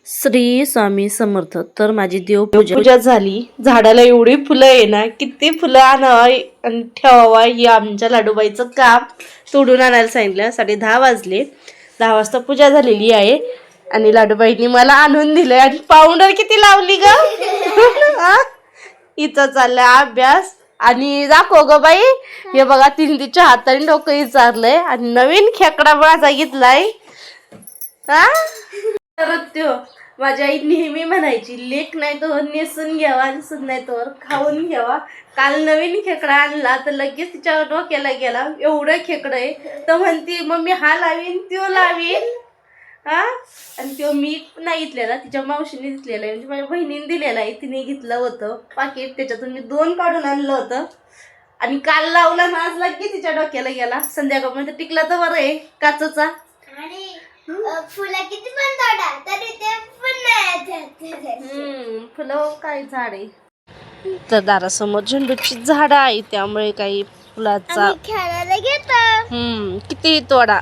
श्री स्वामी समर्थ. तर माझी देवपूजा झाली. झाडाला एवढी फुलं आहे ना, किती फुलं आणावा आणि ठेवावा हे आमच्या लाडूबाईचं काम. तोडून आणायला सांगितलं. 10:30 वाजले. 10 वाजता पूजा झालेली आहे आणि लाडूबाईंनी मला आणून दिलंय. आणि पावडर किती लावली ग इथं चाललाय अभ्यास. आणि दाखव ग बाई, हे बघा तिच्या हाताने डोकं विचारलंय आणि नवीन खेकडा माझा घेतलाय. हा तर त्यो माझी आई नेहमी म्हणायची, लेक नाही तर नेसून घ्यावा आणि सून नाही तर खाऊन घ्यावा. काल नवीन खेकडा आणला तर लगेच तिच्या डोक्याला गेला, एवढं खेकडं आहे. तर म्हणती मम्मी हा लावीन त्यो लावीन. हा आणि तो मी नाही घेतलेला, तिच्या मावशीने घेतलेला आहे, म्हणजे माझ्या बहिणीने दिलेला आहे. तिने घेतलं होतं पाकिट, त्याच्यातून मी 2 काढून आणलं होतं. आणि काल लावला ना, आज लगेच तिच्या डोक्याला गेला. संध्याकाळपर्यंत टिकला तर बरं आहे काचचा. फुलं किती पण तोडा तरी ते फुलं काय झाड आहे. तर दारासमोर झेंडूची झाड आहे, त्यामुळे काही फुलाचा खेळायला घेतो. किती तोडा.